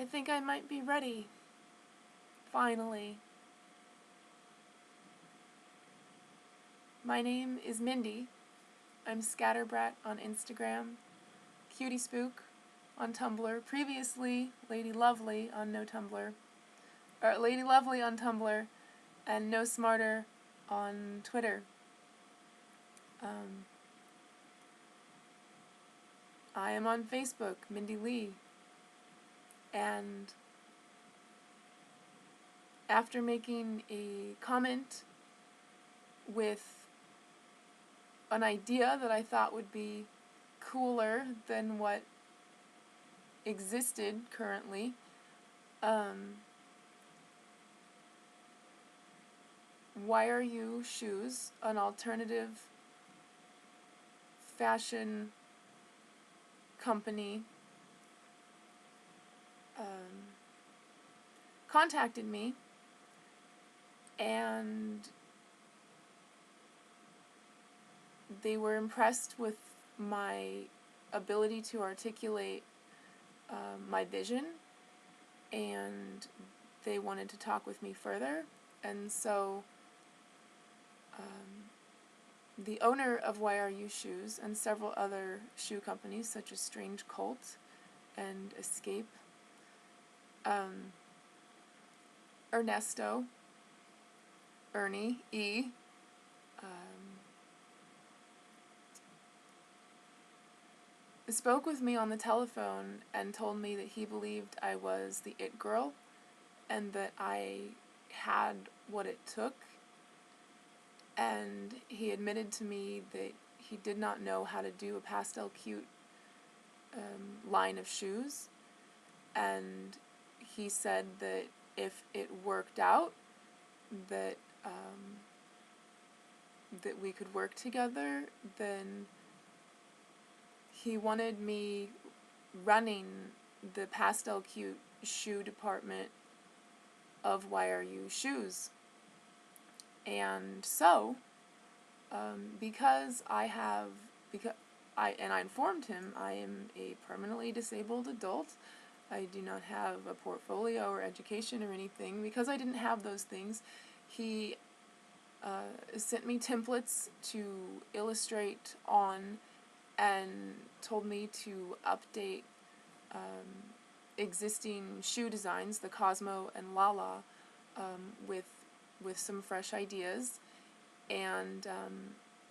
I think I might be ready. Finally. My name is Mindy. I'm Scatterbrat on Instagram, Cutie Spook on Tumblr, previously Lady Lovely on Lady Lovely on Tumblr, and No Smarter on Twitter. I am on Facebook, Mindy Lee, and after making a comment with an idea that I thought would be cooler than what existed currently, YRU an alternative fashion company, contacted me, and they were impressed with my ability to articulate my vision, and they wanted to talk with me further. And so the owner of YRU Shoes and several other shoe companies such as Strange Cult and Escape, Ernie, spoke with me on the telephone and told me that he believed I was the it girl and that I had what it took. And he admitted to me that he did not know how to do a pastel cute line of shoes, and he said that if it worked out, that that we could work together. Then he wanted me running the pastel cute shoe department of YRU Shoes. And so, because I informed him I am a permanently disabled adult, I do not have a portfolio or education or anything. Because I didn't have those things, he sent me templates to illustrate on and told me to update existing shoe designs, the Cosmo and Lala, with some fresh ideas, and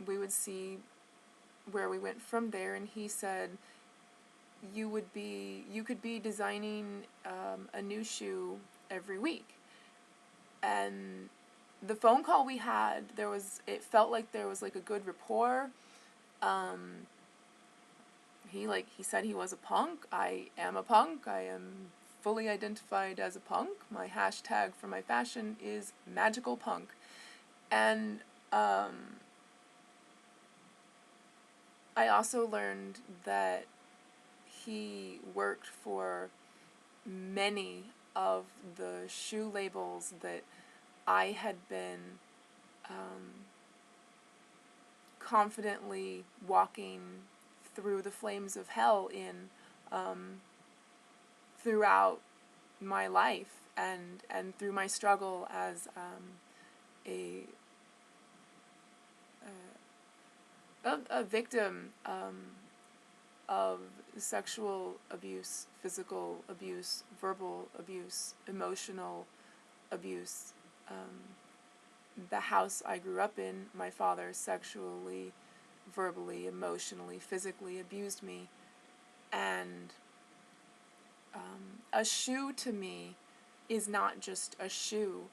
we would see where we went from there. And he said you could be designing a new shoe every week. And the phone call we had, it felt like there was like a good rapport. He said he was a punk. I am a punk. I am fully identified as a punk. My hashtag for my fashion is magical punk. And I also learned that he worked for many of the shoe labels that I had been confidently walking through the flames of hell in throughout my life and through my struggle as a victim of sexual abuse, physical abuse, verbal abuse, emotional abuse. The house I grew up in, my father sexually, verbally, emotionally, physically abused me. And a shoe to me is not just a shoe.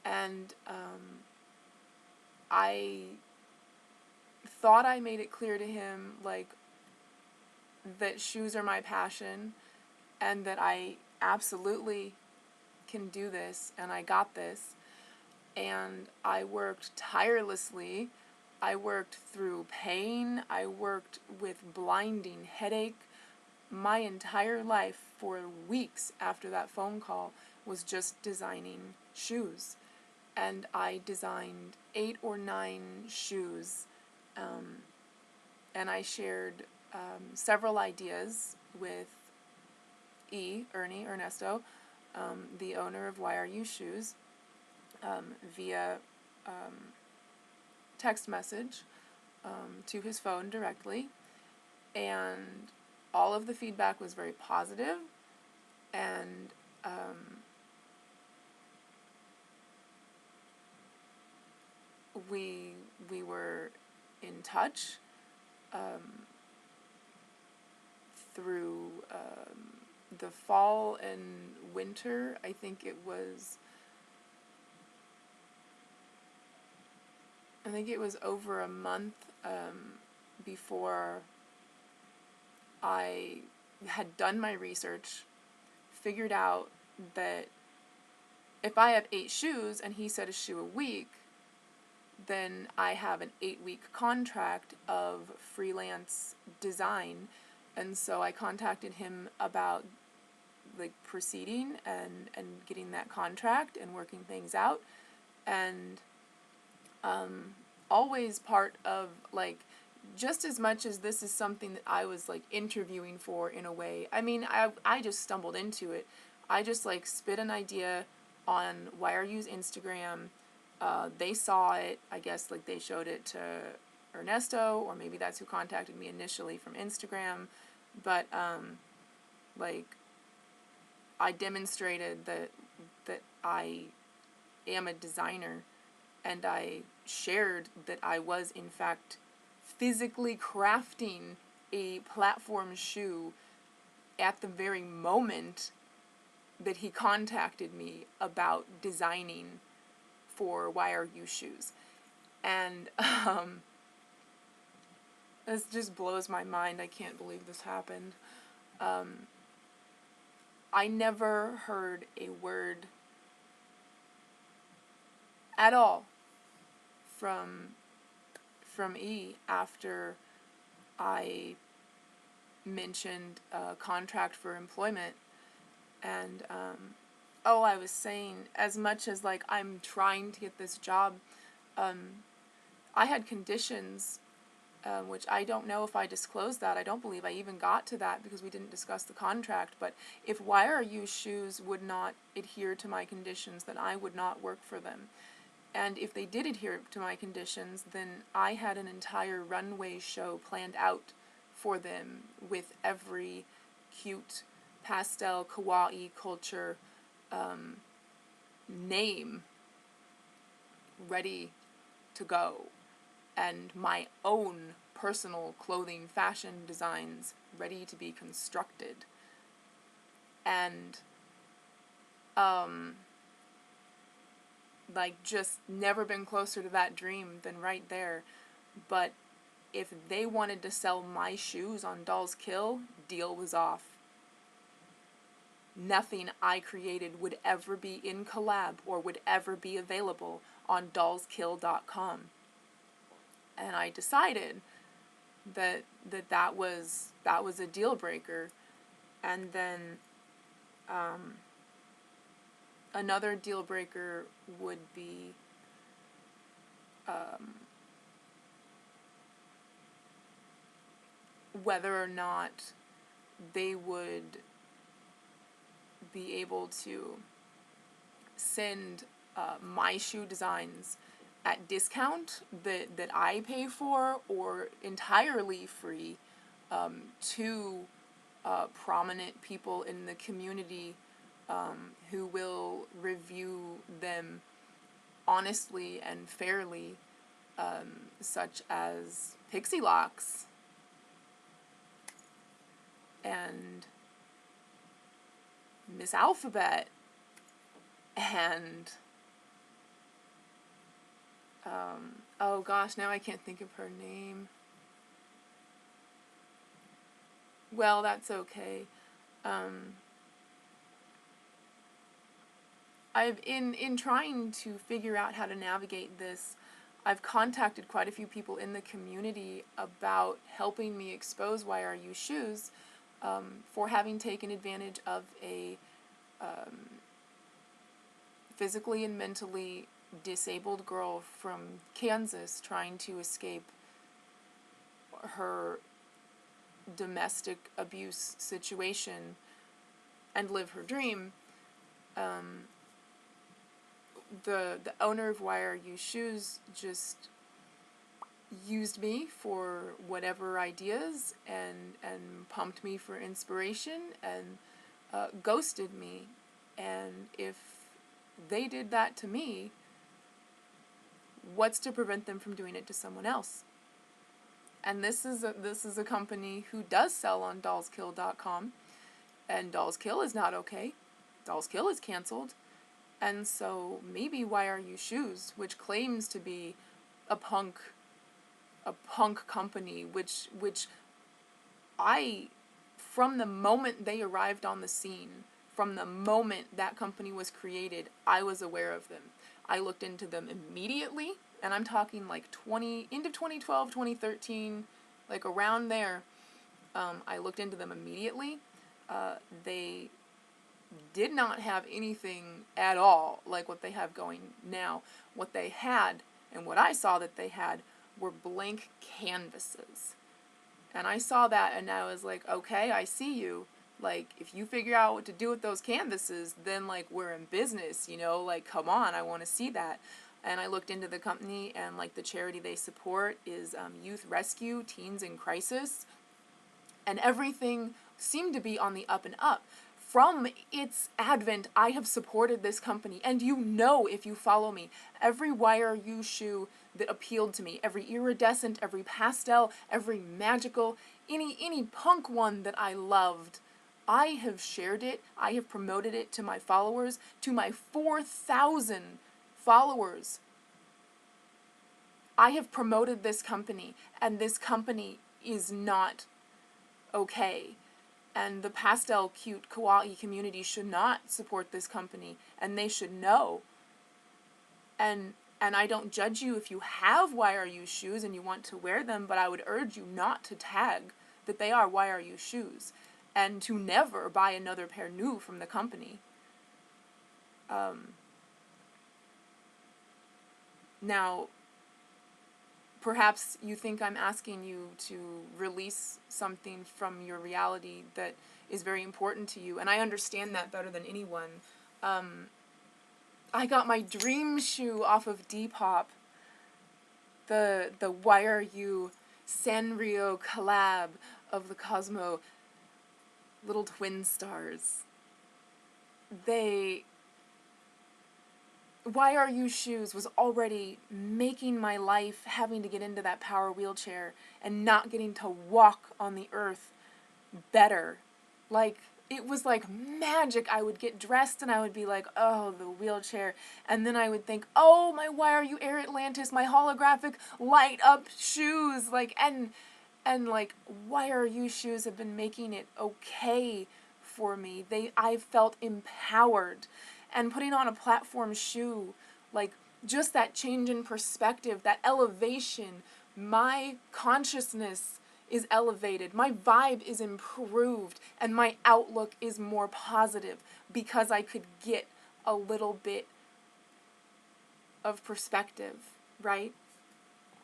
And I thought I made it clear to him, like, that shoes are my passion and that I absolutely can do this and I got this. And I worked tirelessly. I worked through pain. I worked with blinding headache. My entire life for weeks after that phone call was just designing shoes. And I designed 8 or 9 shoes. And I shared several ideas with Ernie, Ernesto, the owner of YRU Shoes, via text message to his phone directly, and all of the feedback was very positive, and we were in touch through the fall and winter. I think it was over a month before I had done my research, figured out that if I have 8 shoes and he said a shoe a week, then I have an 8-week contract of freelance design. And so I contacted him about like proceeding and getting that contract and working things out. And always part of, like, just as much as this is something that I was like interviewing for in a way, I mean, I just stumbled into it. I just like spit an idea on YRU's Instagram. They saw it, I guess, like they showed it to Ernesto, or maybe that's who contacted me initially from Instagram. But like, I demonstrated that I am a designer, and I shared that I was in fact physically crafting a platform shoe at the very moment that he contacted me about designing for YRU Shoes. And this just blows my mind. I can't believe this happened. I never heard a word at all from E after I mentioned a contract for employment. And I was saying, as much as like I'm trying to get this job, I had conditions, which I don't know if I disclosed that. I don't believe I even got to that because we didn't discuss the contract. But if YRU Shoes would not adhere to my conditions, then I would not work for them. And if they did adhere to my conditions, then I had an entire runway show planned out for them with every cute pastel kawaii culture name ready to go, and my own personal clothing fashion designs ready to be constructed. And like, just never been closer to that dream than right there. But if they wanted to sell my shoes on Dolls Kill, deal was off. Nothing I created would ever be in collab or would ever be available on dollskill.com. And I decided that was a deal breaker. And then another deal breaker would be whether or not they would be able to send my shoe designs at discount that I pay for, or entirely free, to prominent people in the community who will review them honestly and fairly, such as Pixie Locks and Miss Alphabet and oh gosh, now I can't think of her name. Well, that's okay. I've in trying to figure out how to navigate this, I've contacted quite a few people in the community about helping me expose YRU Shoes for having taken advantage of a physically and mentally disabled girl from Kansas trying to escape her domestic abuse situation and live her dream, the owner of YRU Shoes just used me for whatever ideas and pumped me for inspiration and ghosted me. And if they did that to me, what's to prevent them from doing it to someone else? And this is a company who does sell on dollskill.com, and Dolls Kill is not okay. Dolls Kill is canceled. And so maybe YRU Shoes, which claims to be a punk company, which I, from the moment they arrived on the scene, from the moment that company was created, I was aware of them. I looked into them immediately, and I'm talking like end of 2012, 2013, like around there. I looked into them immediately. They did not have anything at all like what they have going now. What they had, and what I saw that they had, were blank canvases. And I saw that and I was like, okay, I see you. Like, if you figure out what to do with those canvases, then, like, we're in business, you know? Like, come on, I want to see that. And I looked into the company, and, like, the charity they support is Youth Rescue, Teens in Crisis. And everything seemed to be on the up and up. From its advent, I have supported this company. And you know, if you follow me, every YRU shoe that appealed to me, every iridescent, every pastel, every magical, any punk one that I loved, I have shared it, I have promoted it to my followers, to my 4,000 followers. I have promoted this company, and this company is not okay. And the pastel cute kawaii community should not support this company, and they should know. And I don't judge you if you have YRU shoes and you want to wear them, but I would urge you not to tag that they are YRU shoes, and to never buy another pair new from the company. Now, perhaps you think I'm asking you to release something from your reality that is very important to you, and I understand that better than anyone. I got my dream shoe off of Depop, the YRU Sanrio collab of the Cosmo little twin stars. YRU Shoes was already making my life having to get into that power wheelchair and not getting to walk on the earth better. Like, it was like magic. I would get dressed and I would be like, oh, the wheelchair. And then I would think, oh, my YRU Air Atlantis, my holographic light up shoes. Like, and like, YRU shoes have been making it okay for me. I felt empowered. And putting on a platform shoe, like, just that change in perspective, that elevation, my consciousness is elevated, my vibe is improved, and my outlook is more positive because I could get a little bit of perspective, right?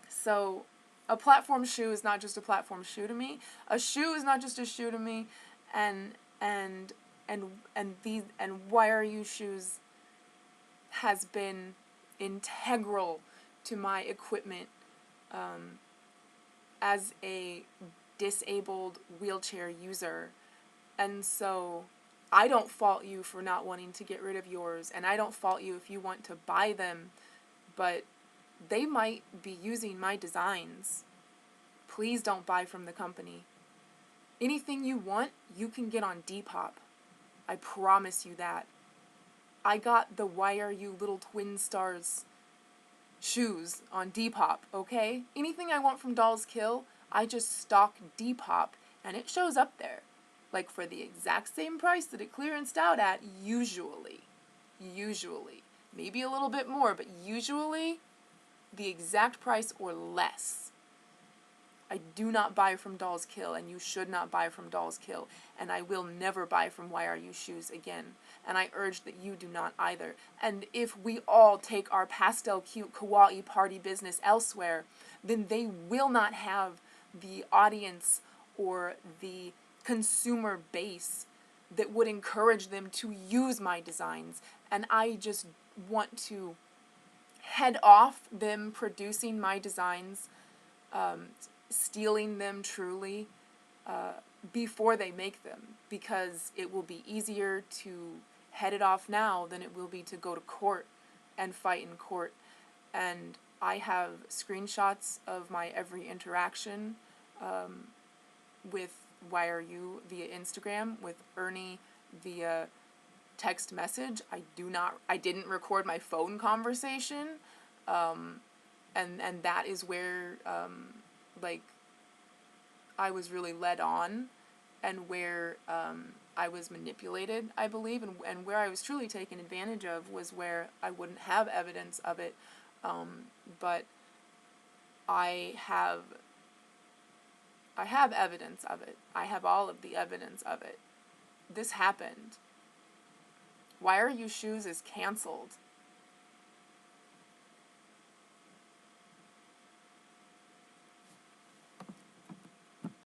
So a platform shoe is not just a platform shoe to me. A shoe is not just a shoe to me, and YRU shoes has been integral to my equipment as a disabled wheelchair user. And so I don't fault you for not wanting to get rid of yours, and I don't fault you if you want to buy them, but they might be using my designs. Please don't buy from the company. Anything you want, you can get on Depop. I promise you that. I got the YRU little twin stars shoes on Depop, okay? Anything I want from Dolls Kill, I just stock Depop, and it shows up there. Like, for the exact same price that it clearanced out at, usually. Usually. Maybe a little bit more, but usually the exact price or less. I do not buy from Dolls Kill, and you should not buy from Dolls Kill, and I will never buy from YRU Shoes again, and I urge that you do not either. And if we all take our pastel cute kawaii party business elsewhere, then they will not have the audience or the consumer base that would encourage them to use my designs. And I just want to head off them producing my designs, stealing them truly, before they make them, because it will be easier to head it off now than it will be to go to court and fight in court. And I have screenshots of my every interaction with YRU via Instagram, with Ernie via text message. I didn't record my phone conversation, and that is where like I was really led on, and where I was manipulated, I believe, and where I was truly taken advantage of was where I wouldn't have evidence of it, but I have evidence of it. I have all of the evidence of it. This happened. YRU Shoes is canceled.